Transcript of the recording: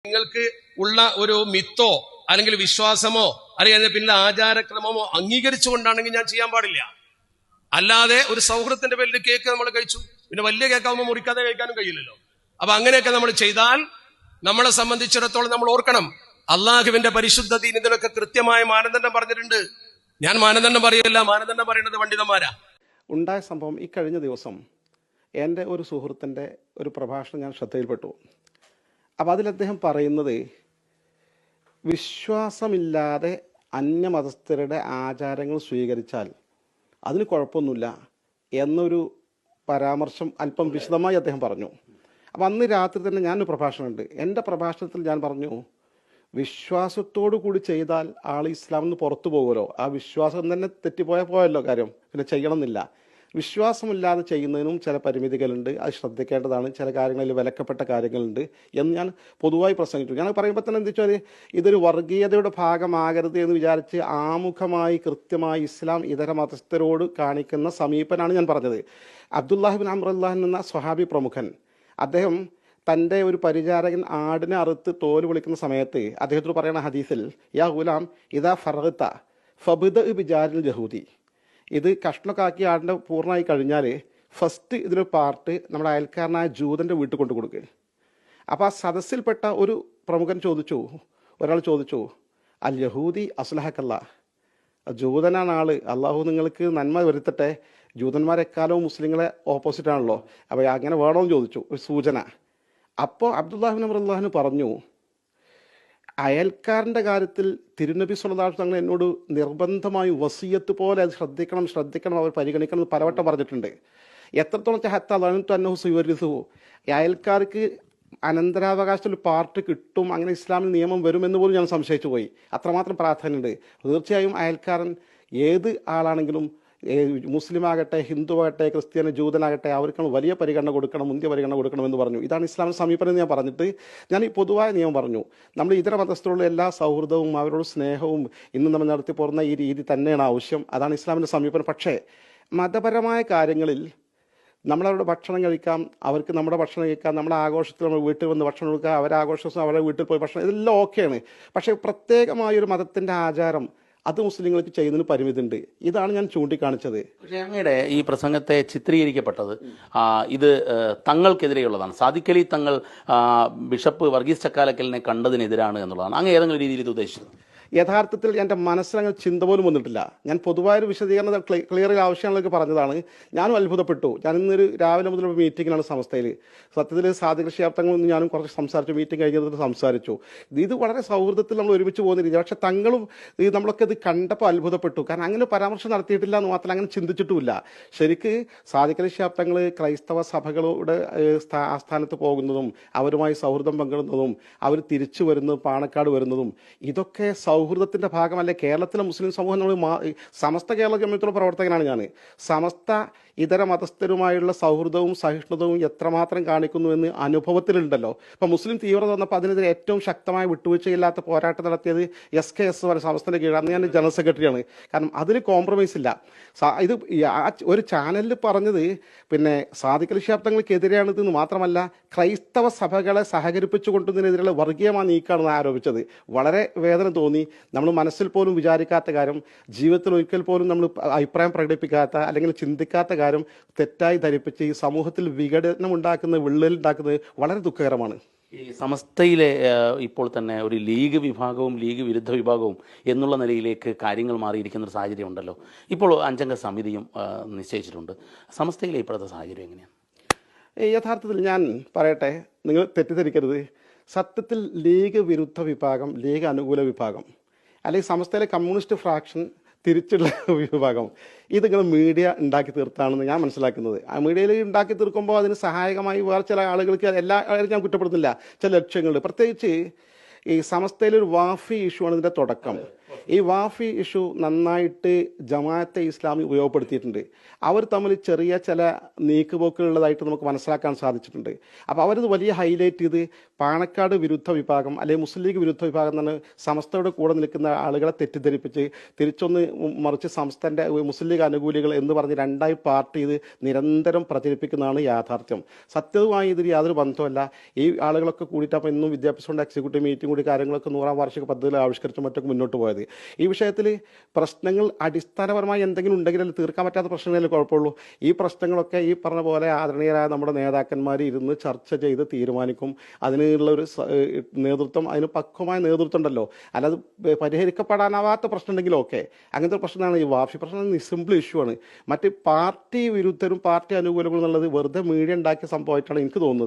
നിങ്ങൾക്ക് ഉള്ള ഒരു മിത്തോ അല്ലെങ്കിൽ വിശ്വാസമോ അല്ലെങ്കിൽ അതിന്റെ പിന്നിലെ ആചാരക്രമമോ അംഗീകരിച്ചുകൊണ്ടാണെങ്കിൽ ഞാൻ ചെയ്യാൻ പാടില്ല. അല്ലാതെ ഒരു സൗഹൃദത്തിന്റെ പേരിൽ കേക്ക് നമ്മൾ കഴിച്ചു, പിന്നെ വലിയ കേക്കാവുമ്പോൾ മുറിക്കാതെ കഴിക്കാനും കഴിയില്ലല്ലോ. അപ്പൊ അങ്ങനെയൊക്കെ നമ്മൾ ചെയ്താൽ നമ്മളെ സംബന്ധിച്ചിടത്തോളം നമ്മൾ ഓർക്കണം, അള്ളാഹുവിന്റെ പരിശുദ്ധ ദീൻ ഇതിനൊക്കെ കൃത്യമായ മാനദണ്ഡം പറഞ്ഞിട്ടുണ്ട്. ഞാൻ മാനദണ്ഡം പറയില്ല, മാനദണ്ഡം പറയുന്നത് പണ്ഡിതന്മാരാ. ഉണ്ടായ സംഭവം ഈ കഴിഞ്ഞ ദിവസം എൻ്റെ ഒരു സുഹൃത്തിൻ്റെ ഒരു പ്രഭാഷണം ഞാൻ ശ്രദ്ധയിൽപ്പെട്ടു. അപ്പോൾ അതിൽ അദ്ദേഹം പറയുന്നത്, വിശ്വാസമില്ലാതെ അന്യമതസ്ഥരുടെ ആചാരങ്ങൾ സ്വീകരിച്ചാൽ അതിന് കുഴപ്പമൊന്നുമില്ല എന്നൊരു പരാമർശം അല്പം വിശദമായി അദ്ദേഹം പറഞ്ഞു. അപ്പം അന്ന് രാത്രി തന്നെ ഞാനൊരു പ്രഭാഷണമുണ്ട്. എൻ്റെ പ്രഭാഷണത്തിൽ ഞാൻ പറഞ്ഞു, വിശ്വാസത്തോടു കൂടി ചെയ്താൽ ആൾ ഇസ്ലാമിൽ നിന്ന് പുറത്തു പോകുമല്ലോ, ആ വിശ്വാസം തന്നെ പോയല്ലോ കാര്യം, പിന്നെ ചെയ്യണമെന്നില്ല. വിശ്വാസമില്ലാതെ ചെയ്യുന്നതിനും ചില പരിമിതികളുണ്ട്, അത് ശ്രദ്ധിക്കേണ്ടതാണ്, ചില കാര്യങ്ങളിൽ വിലക്കപ്പെട്ട കാര്യങ്ങളുണ്ട് എന്ന് ഞാൻ പൊതുവായി പ്രസംഗിച്ചു. ഞാൻ പറയുമ്പോൾ തന്നെ എന്താ വെച്ചാൽ, ഇതൊരു വർഗീയതയുടെ ഭാഗമാകരുത് എന്ന് വിചാരിച്ച് ആമുഖമായി കൃത്യമായി ഇസ്ലാം ഇതര മതസ്ഥരോട് കാണിക്കുന്ന സമീപനാണ് ഞാൻ പറഞ്ഞത്. അബ്ദുല്ലാഹിബിൻ അംറുല്ലാഹ് എന്ന സ്വഹാബി പ്രമുഖൻ, അദ്ദേഹം തൻ്റെ ഒരു പരിചാരകൻ ആടിനെ അറുത്ത് തോല് വിളിക്കുന്ന സമയത്ത് അദ്ദേഹത്തോട് പറയുന്ന ഹദീസിൽ, യാ ഗുലാം ഇദാ ഫറഗത ഫബ്ദ ബിജാരിൽ ജഹൂദി, ഇത് കഷ്ണമൊക്കെ ആക്കി ആടിൻ്റെ പൂർണ്ണമായി കഴിഞ്ഞാൽ ഫസ്റ്റ് ഇതിലൊരു പാർട്ട് നമ്മുടെ അയൽക്കാരനായ ജൂതൻ്റെ വീട്ടിൽ കൊണ്ടു കൊടുക്കുക. അപ്പോൾ ആ സദസ്സിൽപ്പെട്ട ഒരു പ്രമുഖൻ ഒരാൾ ചോദിച്ചു, അൽ യഹൂദി അസ്ലഹക്കല്ല, ജൂതനാണ് ആള്, അള്ളാഹു നിങ്ങൾക്ക് നന്മ വരുത്തട്ടെ, ജൂതന്മാരെക്കാലവും മുസ്ലിങ്ങളെ ഓപ്പോസിറ്റാണല്ലോ, അപ്പോൾ അങ്ങനെ വേണമെന്ന് ചോദിച്ചു, ഒരു സൂചന. അപ്പോൾ അബ്ദുല്ലാഹിബിൻ അംറുല്ലാഹിന് പറഞ്ഞു, അയൽക്കാരൻ്റെ കാര്യത്തിൽ തിരുനബി സ്വല്ലല്ലാഹു അലൈഹി വസല്ലം എന്നോട് നിർബന്ധമായും വസിയത്ത് പോലെ അത് ശ്രദ്ധിക്കണം, അവർ പരിഗണിക്കണം എന്ന് പലവട്ടം പറഞ്ഞിട്ടുണ്ട്. എത്രത്തോളം ഹത്തന്നഹു സുവരിസു, അയൽക്കാർക്ക് അനന്തരാവകാശത്തിൽ പാർട്ട് കിട്ടും, അങ്ങനെ ഇസ്ലാമിൽ നിയമം വരുമെന്ന് പോലും ഞാൻ സംശയിച്ചു പോയി. അത്രമാത്രം പ്രാധാന്യമുണ്ട്. തീർച്ചയായും അയൽക്കാരൻ ഏത് ആളാണെങ്കിലും, മുസ്ലിം ആകട്ടെ, ഹിന്ദു ആകട്ടെ, ക്രിസ്ത്യാനി, ജൂതനാകട്ടെ, അവർക്ക് വലിയ പരിഗണന കൊടുക്കണം, മുന്തിയ പരിഗണന കൊടുക്കണമെന്ന് പറഞ്ഞു. ഇതാണ് ഇസ്ലാമിൻ്റെ സമീപനം എന്ന് ഞാൻ പറഞ്ഞിട്ട് ഞാൻ ഈ പൊതുവായ നിയമം പറഞ്ഞു. നമ്മൾ ഇതര മതസ്ഥരോടുള്ള എല്ലാ സൗഹൃദവും അവരോട് സ്നേഹവും ഇന്ന് നമ്മൾ നടത്തി പോരുന്ന ഈ രീതി തന്നെയാണ് ആവശ്യം. അതാണ് ഇസ്ലാമിൻ്റെ സമീപനം. പക്ഷേ മതപരമായ കാര്യങ്ങളിൽ നമ്മളവരുടെ ഭക്ഷണം കഴിക്കാം, അവർക്ക് നമ്മുടെ ഭക്ഷണം കഴിക്കാം, നമ്മുടെ ആഘോഷത്തിൽ നമ്മൾ വീട്ടിൽ വന്ന് ഭക്ഷണം കൊടുക്കുക, അവരുടെ ആഘോഷം അവരുടെ വീട്ടിൽ പോയി ഭക്ഷണം, ഇതെല്ലാം ഓക്കെയാണ്. പക്ഷേ പ്രത്യേകമായൊരു മതത്തിൻ്റെ ആചാരം അത് മുസ്ലിങ്ങൾക്ക് ചെയ്യുന്നതിന് പരിമിതിയുണ്ട്. ഇതാണ് ഞാൻ ചൂണ്ടിക്കാണിച്ചത്. പക്ഷേ അങ്ങയുടെ ഈ പ്രസംഗത്തെ ചിത്രീകരിക്കപ്പെട്ടത് ഇത് തങ്ങൾക്കെതിരെയുള്ളതാണ്. സാദിഖ് അലി തങ്ങൾ ബിഷപ്പ് വർഗീസ് ചക്കാലക്കലിനെ കണ്ടതിനെതിരാണ് എന്നുള്ളതാണ്. അങ്ങ് ഏതെങ്കിലും രീതിയിൽ ഇത് ഉദ്ദേശിച്ചത്? യഥാർത്ഥത്തിൽ എൻ്റെ മനസ്സിലങ്ങനെ ചിന്ത പോലും വന്നിട്ടില്ല. ഞാൻ പൊതുവായൊരു വിശദീകരണം ക്ലിയർ ആവശ്യങ്ങളിലേക്ക് പറഞ്ഞതാണ്. ഞാനും അത്ഭുതപ്പെട്ടു. ഞാൻ ഇന്നൊരു രാവിലെ മുതൽ മീറ്റിങ്ങിലാണ് സമസ്തയിൽ. സത്യത്തിൽ സാദിഖ് ശിഹാബ് ഞാനും കുറച്ച് സംസാരിച്ചു, മീറ്റിംഗ് കഴിഞ്ഞിട്ട് സംസാരിച്ചു. ഇത് വളരെ സൗഹൃദത്തിൽ നമ്മൾ ഒരുമിച്ച് പോകുന്ന രീതി. പക്ഷേ തങ്ങളും നമ്മളൊക്കെ ഇത് കണ്ടപ്പോൾ അത്ഭുതപ്പെട്ടു. കാരണം അങ്ങനെ പരാമർശം നടത്തിയിട്ടില്ല എന്ന് മാത്രമല്ല, അങ്ങനെ ചിന്തിച്ചിട്ടുമില്ല. ശരിക്ക് സാദിഖ് ശിഹാബ് തങ്ങൾ ക്രൈസ്തവ സഭകളുടെ ആസ്ഥാനത്ത് പോകുന്നതും അവരുമായി സൗഹൃദം പങ്കിടുന്നതും അവർ തിരിച്ചു വരുന്നതും പാണക്കാട് വരുന്നതും ഇതൊക്കെ സൗഹൃദത്തിൻ്റെ ഭാഗമല്ലേ. കേരളത്തിലെ മുസ്ലിം സമൂഹം നമ്മൾ സമസ്ത കേരള ജമിയത്തുള്ള പ്രവർത്തകനാണ് ഞാൻ. സമസ്ത ഇതര മതസ്ഥരുമായുള്ള സൗഹൃദവും സഹിഷ്ണുതയും എത്രമാത്രം കാണിക്കുന്നുവെന്ന് അനുഭവത്തിലുണ്ടല്ലോ. ഇപ്പം മുസ്ലിം തീവ്രത വന്നപ്പോൾ അതിനെതിരെ ഏറ്റവും ശക്തമായ വിട്ടുവീഴ്ചയില്ലാത്ത പോരാട്ടം നടത്തിയത് SKS സമസ്തയുടെ കീഴിൽ. അന്ന് ഞാൻ ജനറൽ സെക്രട്ടറിയാണ്. കാരണം അതിൽ കോംപ്രമൈസ് ഇല്ല. ഇത് ഒരു ചാനലിൽ പറഞ്ഞത് പിന്നെ സാദിഖ് അലി ശിഹാബ് തങ്ങൾക്കെതിരെയാണിതെന്ന് മാത്രമല്ല, ക്രൈസ്തവ സഭകളെ സഹകരിപ്പിച്ചുകൊണ്ടതിനെതിരെയുള്ള വർഗീയമായ നീക്കാണെന്ന് ആരോപിച്ചത്. വളരെ വേദന തോന്നി. നമ്മൾ മനസ്സിൽ പോലും വിചാരിക്കാത്ത കാര്യം, ജീവിതത്തിൽ ഒരിക്കൽ പോലും നമ്മൾ അഭിപ്രായം പ്രകടിപ്പിക്കാത്ത അല്ലെങ്കിൽ ചിന്തിക്കാത്ത കാര്യം തെറ്റായി ധരിപ്പിച്ച് ഈ സമൂഹത്തിൽ വിഘടനം ഉണ്ടാക്കുന്നത്, വിള്ളലുണ്ടാക്കുന്നത് വളരെ ദുഃഖകരമാണ്. ഈ സമസ്തയിലെ ഇപ്പോൾ തന്നെ ഒരു ലീഗ് വിഭാഗവും ലീഗ് വിരുദ്ധ വിഭാഗവും എന്നുള്ള നിലയിലേക്ക് കാര്യങ്ങൾ മാറിയിരിക്കുന്ന ഒരു സാഹചര്യം ഉണ്ടല്ലോ. ഇപ്പോൾ 5 അംഗ സമിതിയും നിശ്ചയിച്ചിട്ടുണ്ട്. സമസ്തയിലെ ഇപ്പോഴത്തെ സാഹചര്യം എങ്ങനെയാണ്? യഥാർത്ഥത്തിൽ ഞാൻ പറയട്ടെ, നിങ്ങൾ തെറ്റിദ്ധരിക്കരുത്. സത്യത്തിൽ ലീഗ് വിരുദ്ധ വിഭാഗം, ലീഗ് അനുകൂല വിഭാഗം, അല്ലെങ്കിൽ സമസ്തയിലെ കമ്മ്യൂണിസ്റ്റ് ഫ്രാക്ഷൻ തിരിച്ചുള്ള വിഭാഗം, ഇതിങ്ങനെ മീഡിയ ഉണ്ടാക്കി തീർത്താണെന്ന് ഞാൻ മനസ്സിലാക്കുന്നത്. ആ മീഡിയയിൽ ഉണ്ടാക്കി തീർക്കുമ്പോൾ അതിന് സഹായകമായി വേറെ ചില ആളുകൾക്ക്, എല്ലാവരും ഞാൻ കുറ്റപ്പെടുന്നില്ല, ചില ലക്ഷ്യങ്ങളുണ്ട്. പ്രത്യേകിച്ച് ഈ സമസ്തയിലൊരു വാഫി ഇഷ്യൂ ആണ് ഇതിൻ്റെ തുടക്കം. ഈ വാഫി ഇഷ്യൂ നന്നായിട്ട് ജമാഅത്തെ ഇസ്ലാമി ഉപയോഗപ്പെടുത്തിയിട്ടുണ്ട്. അവർ തമ്മിൽ ചെറിയ ചില നീക്കുപോക്കുകളുള്ളതായിട്ട് നമുക്ക് മനസ്സിലാക്കാൻ സാധിച്ചിട്ടുണ്ട്. അപ്പോൾ അവരത് വലിയ ഹൈലൈറ്റ് ചെയ്ത് പാണക്കാട് വിരുദ്ധ വിഭാഗം അല്ലെങ്കിൽ മുസ്ലിം ലീഗ് വിരുദ്ധ വിഭാഗം എന്നാണ് സമസ്തയുടെ കൂടെ നിൽക്കുന്ന ആളുകളെ തെറ്റിദ്ധരിപ്പിച്ച് തിരിച്ചൊന്ന് മറിച്ച് സംസ്ഥാനത്തെ മുസ്ലിം ലീഗ് അനുകൂലികൾ എന്ന് പറഞ്ഞ് രണ്ടായി പാർട്ടി ചെയ്ത് നിരന്തരം പ്രചരിപ്പിക്കുന്നതാണ് യാഥാർത്ഥ്യം. സത്യവുമായി ഇതിൽ യാതൊരു ബന്ധമല്ല. ഈ ആളുകളൊക്കെ കൂടിയിട്ട് അപ്പോൾ ഇന്നും വിദ്യാഭ്യാസ എക്സിക്യൂട്ടീവ് മീറ്റിംഗ് കൂടി കാര്യങ്ങളൊക്കെ 100-ാം വാർഷിക പദ്ധതിയിൽ ആവിഷ്കരിച്ചും മറ്റൊക്കെ മുന്നോട്ട് പോയത്. ഈ വിഷയത്തിൽ പ്രശ്നങ്ങൾ അടിസ്ഥാനപരമായി എന്തെങ്കിലും ഉണ്ടെങ്കിൽ തീർക്കാൻ പറ്റാത്ത പ്രശ്നങ്ങളെ കുഴപ്പമുള്ളൂ. ഈ പ്രശ്നങ്ങളൊക്കെ ഈ പറഞ്ഞ പോലെ ആദരണീയരായ നമ്മുടെ നേതാക്കന്മാർ ഇരുന്ന് ചർച്ച ചെയ്ത് തീരുമാനിക്കും. അതിനുള്ള ഒരു നേതൃത്വം, അതിന് പക്വമായ നേതൃത്വം ഉണ്ടല്ലോ. അല്ലാതെ പരിഹരിക്കപ്പെടാനാവാത്ത പ്രശ്നം ഉണ്ടെങ്കിലും ഓക്കെ, അങ്ങനത്തെ പ്രശ്നമാണ് ഈ വാഫി പ്രശ്നം. സിമ്പിൾ ഇഷ്യൂ ആണ്. മറ്റ് പാർട്ടി വിരുദ്ധരും പാർട്ടി അനുകൂലങ്ങളും എന്നുള്ളത് വെറുതെ മീഡിയ ഉണ്ടാക്കിയ സംഭവമായിട്ടാണ് എനിക്ക് തോന്നുന്നത്.